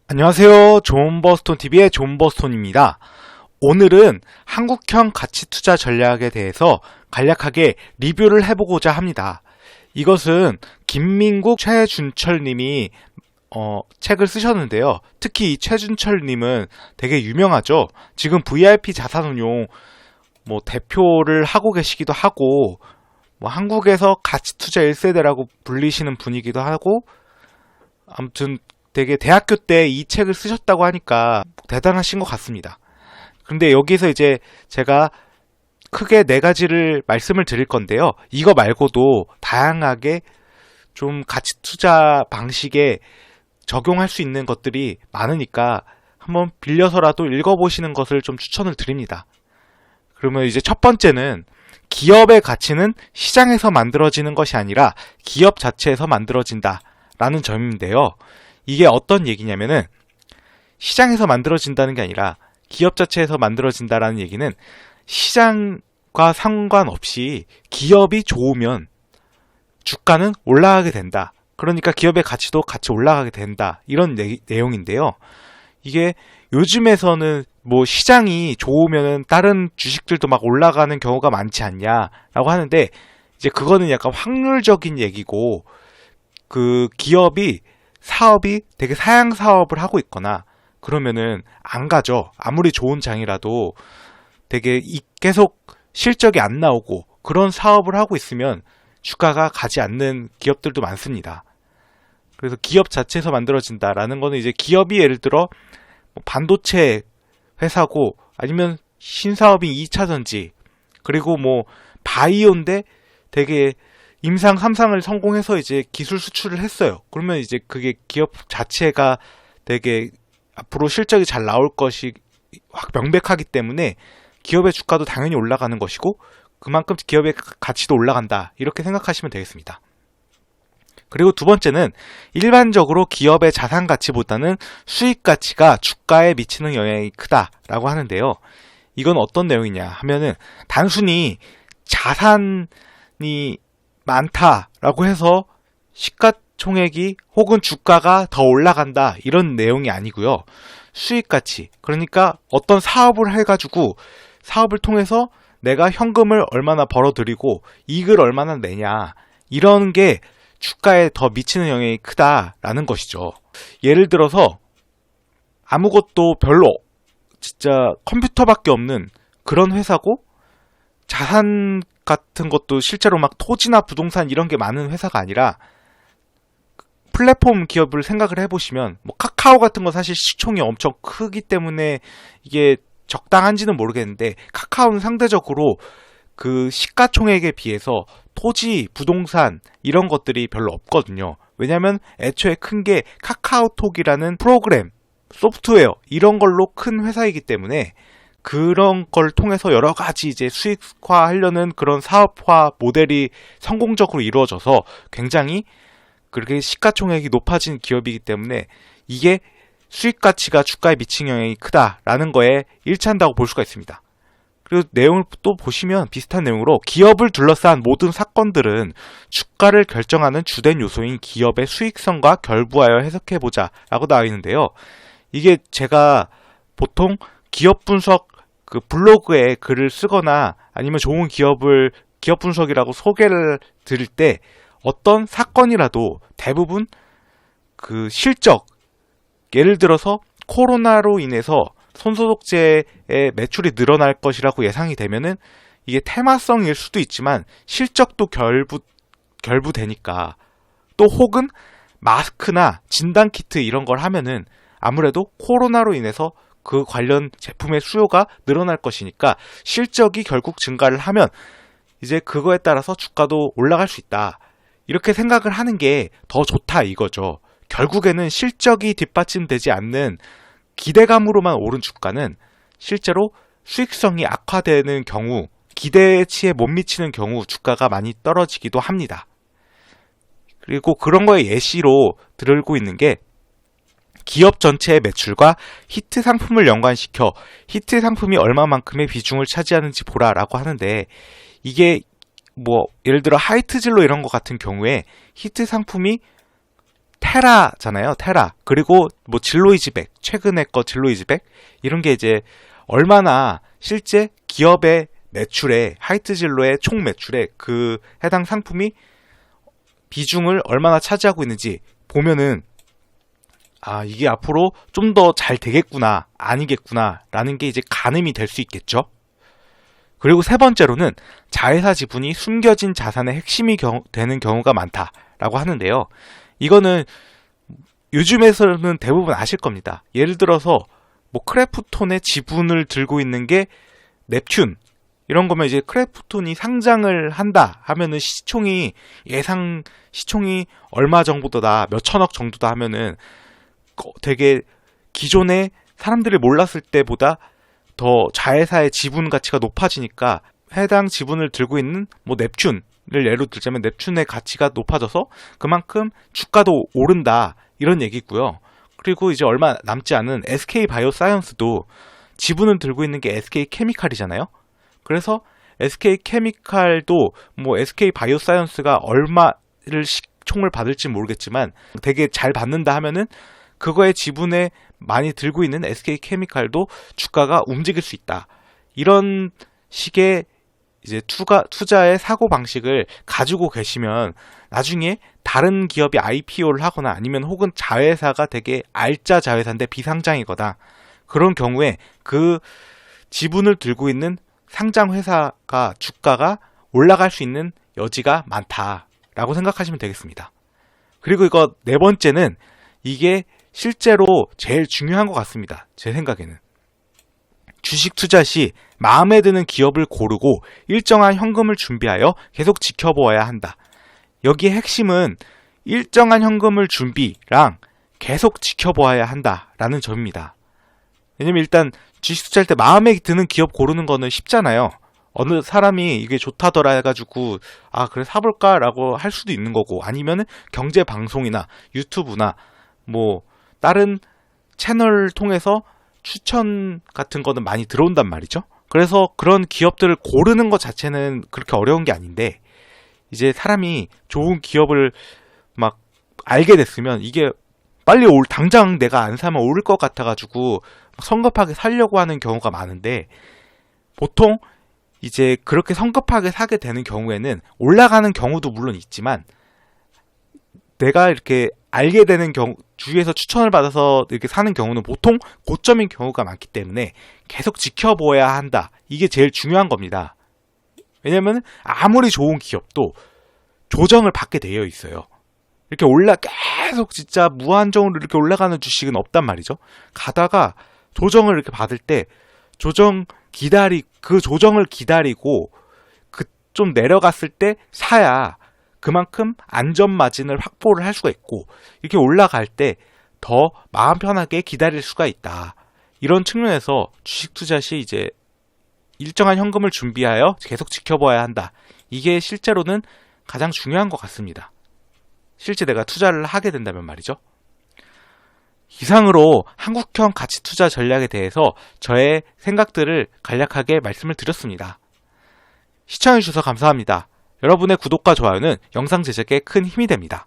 안녕하세요. 존버스톤TV의 존버스톤입니다. 오늘은 한국형 가치투자 전략에 대해서 간략하게 리뷰를 해보고자 합니다. 이것은 김민국 최준철 님이 책을 쓰셨는데요. 특히 이 최준철 님은 되게 유명하죠. 지금 VIP 자산운용 대표를 하고 계시기도 하고 한국에서 가치투자 1세대라고 불리시는 분이기도 하고, 아무튼 되게 대학교 때 이 책을 쓰셨다고 하니까 대단하신 것 같습니다. 근데 여기서 이제 제가 크게 4가지를 말씀을 드릴 건데요. 이거 말고도 다양하게 좀 가치투자 방식에 적용할 수 있는 것들이 많으니까 한번 빌려서라도 읽어보시는 것을 좀 추천을 드립니다. 그러면 이제 첫 번째는 기업의 가치는 시장에서 만들어지는 것이 아니라 기업 자체에서 만들어진다 라는 점인데요. 이게 어떤 얘기냐면은 시장에서 만들어진다는 게 아니라 기업 자체에서 만들어진다라는 얘기는 시장과 상관없이 기업이 좋으면 주가는 올라가게 된다. 그러니까 기업의 가치도 같이 올라가게 된다. 이런 내용인데요. 이게 요즘에서는 시장이 좋으면은 다른 주식들도 막 올라가는 경우가 많지 않냐라고 하는데, 이제 그거는 약간 확률적인 얘기고, 그 기업이 사업이 되게 사양 사업을 하고 있거나 그러면은 안 가죠. 아무리 좋은 장이라도 되게 계속 실적이 안 나오고 그런 사업을 하고 있으면 주가가 가지 않는 기업들도 많습니다. 그래서 기업 자체에서 만들어진다라는 거는 이제 기업이 예를 들어 반도체 회사고 아니면 신사업인 2차전지 그리고 바이오인데 되게 임상 3상을 성공해서 이제 기술 수출을 했어요. 그러면 이제 그게 기업 자체가 되게 앞으로 실적이 잘 나올 것이 확 명백하기 때문에 기업의 주가도 당연히 올라가는 것이고 그만큼 기업의 가치도 올라간다. 이렇게 생각하시면 되겠습니다. 그리고 두 번째는 일반적으로 기업의 자산 가치보다는 수익 가치가 주가에 미치는 영향이 크다라고 하는데요. 이건 어떤 내용이냐 하면은 단순히 자산이 많다라고 해서 시가총액이 혹은 주가가 더 올라간다 이런 내용이 아니고요. 수익가치, 그러니까 어떤 사업을 해가지고 사업을 통해서 내가 현금을 얼마나 벌어들이고 이익을 얼마나 내냐, 이런 게 주가에 더 미치는 영향이 크다라는 것이죠. 예를 들어서 아무것도 별로 진짜 컴퓨터밖에 없는 그런 회사고 자산 같은 것도 실제로 막 토지나 부동산 이런 게 많은 회사가 아니라 플랫폼 기업을 생각을 해보시면 카카오 같은 건 사실 시총이 엄청 크기 때문에 이게 적당한지는 모르겠는데, 카카오는 상대적으로 그 시가총액에 비해서 토지, 부동산 이런 것들이 별로 없거든요. 왜냐면 애초에 큰 게 카카오톡이라는 프로그램, 소프트웨어 이런 걸로 큰 회사이기 때문에 그런 걸 통해서 여러 가지 이제 수익화 하려는 그런 사업화 모델이 성공적으로 이루어져서 굉장히 그렇게 시가총액이 높아진 기업이기 때문에 이게 수익 가치가 주가에 미치는 영향이 크다라는 거에 일치한다고 볼 수가 있습니다. 그리고 내용을 또 보시면 비슷한 내용으로 기업을 둘러싼 모든 사건들은 주가를 결정하는 주된 요소인 기업의 수익성과 결부하여 해석해보자 라고 나와 있는데요. 이게 제가 보통 기업 분석 그 블로그에 글을 쓰거나 아니면 좋은 기업 분석이라고 소개를 드릴 때 어떤 사건이라도 대부분 그 실적, 예를 들어서 코로나로 인해서 손소독제의 매출이 늘어날 것이라고 예상이 되면은 이게 테마성일 수도 있지만 실적도 결부되니까, 또 혹은 마스크나 진단키트 이런 걸 하면은 아무래도 코로나로 인해서 그 관련 제품의 수요가 늘어날 것이니까 실적이 결국 증가를 하면 이제 그거에 따라서 주가도 올라갈 수 있다. 이렇게 생각을 하는 게 더 좋다 이거죠. 결국에는 실적이 뒷받침되지 않는 기대감으로만 오른 주가는 실제로 수익성이 악화되는 경우, 기대치에 못 미치는 경우 주가가 많이 떨어지기도 합니다. 그리고 그런 거에 예시로 들고 있는 게 기업 전체의 매출과 히트 상품을 연관시켜 히트 상품이 얼마만큼의 비중을 차지하는지 보라라고 하는데, 이게 뭐 예를 들어 하이트진로 이런 거 같은 경우에 히트 상품이 테라잖아요. 테라. 그리고 뭐 진로이즈백, 최근에 거 진로이즈백 이런 게 이제 얼마나 실제 기업의 매출에, 하이트진로의 총 매출에 그 해당 상품이 비중을 얼마나 차지하고 있는지 보면은 이게 앞으로 좀 더 잘 되겠구나, 아니겠구나 라는 게 이제 가늠이 될 수 있겠죠. 그리고 세 번째로는 자회사 지분이 숨겨진 자산의 핵심이 되는 경우가 많다라고 하는데요. 이거는 요즘에서는 대부분 아실 겁니다. 예를 들어서 뭐 크래프톤의 지분을 들고 있는 게 넵튠 이런 거면 이제 크래프톤이 상장을 한다 하면은 예상 시총이 얼마 정도다, 몇 천억 정도다 하면은 되게 기존에 사람들이 몰랐을 때보다 더 자회사의 지분 가치가 높아지니까 해당 지분을 들고 있는 뭐 넵튠을 예로 들자면 넵튠의 가치가 높아져서 그만큼 주가도 오른다 이런 얘기고요. 그리고 이제 얼마 남지 않은 SK 바이오사이언스도 지분을 들고 있는 게 SK 케미칼이잖아요. 그래서 SK 케미칼도 뭐 SK 바이오사이언스가 얼마를 시총을 받을지 모르겠지만 되게 잘 받는다 하면은 그거의 지분에 많이 들고 있는 SK 케미칼도 주가가 움직일 수 있다. 이런 식의 이제 투자의 사고 방식을 가지고 계시면 나중에 다른 기업이 IPO를 하거나 아니면 혹은 자회사가 되게 알짜 자회사인데 비상장이거나 그런 경우에 그 지분을 들고 있는 상장 회사가 주가가 올라갈 수 있는 여지가 많다라고 생각하시면 되겠습니다. 그리고 이거 네 번째는 이게 실제로 제일 중요한 것 같습니다. 제 생각에는. 주식 투자 시 마음에 드는 기업을 고르고 일정한 현금을 준비하여 계속 지켜보아야 한다. 여기의 핵심은 일정한 현금을 준비랑 계속 지켜보아야 한다라는 점입니다. 왜냐면 일단 주식 투자할 때 마음에 드는 기업 고르는 거는 쉽잖아요. 어느 사람이 이게 좋다더라 해가지고 그래 사볼까 라고 할 수도 있는 거고 아니면은 경제 방송이나 유튜브나 뭐 다른 채널을 통해서 추천 같은 거는 많이 들어온단 말이죠. 그래서 그런 기업들을 고르는 것 자체는 그렇게 어려운 게 아닌데 이제 사람이 좋은 기업을 막 알게 됐으면 이게 빨리 당장 내가 안 사면 오를 것 같아가지고 성급하게 사려고 하는 경우가 많은데 보통 이제 그렇게 성급하게 사게 되는 경우에는 올라가는 경우도 물론 있지만 내가 이렇게 알게 되는 경우, 주위에서 추천을 받아서 이렇게 사는 경우는 보통 고점인 경우가 많기 때문에 계속 지켜보아야 한다. 이게 제일 중요한 겁니다. 왜냐면 아무리 좋은 기업도 조정을 받게 되어 있어요. 이렇게 계속 진짜 무한정으로 이렇게 올라가는 주식은 없단 말이죠. 가다가 조정을 이렇게 받을 때 그 조정을 기다리고 좀 내려갔을 때 사야 그만큼 안전 마진을 확보를 할 수가 있고 이렇게 올라갈 때 더 마음 편하게 기다릴 수가 있다. 이런 측면에서 주식 투자 시 이제 일정한 현금을 준비하여 계속 지켜봐야 한다. 이게 실제로는 가장 중요한 것 같습니다. 실제 내가 투자를 하게 된다면 말이죠. 이상으로 한국형 가치 투자 전략에 대해서 저의 생각들을 간략하게 말씀을 드렸습니다. 시청해주셔서 감사합니다. 여러분의 구독과 좋아요는 영상 제작에 큰 힘이 됩니다.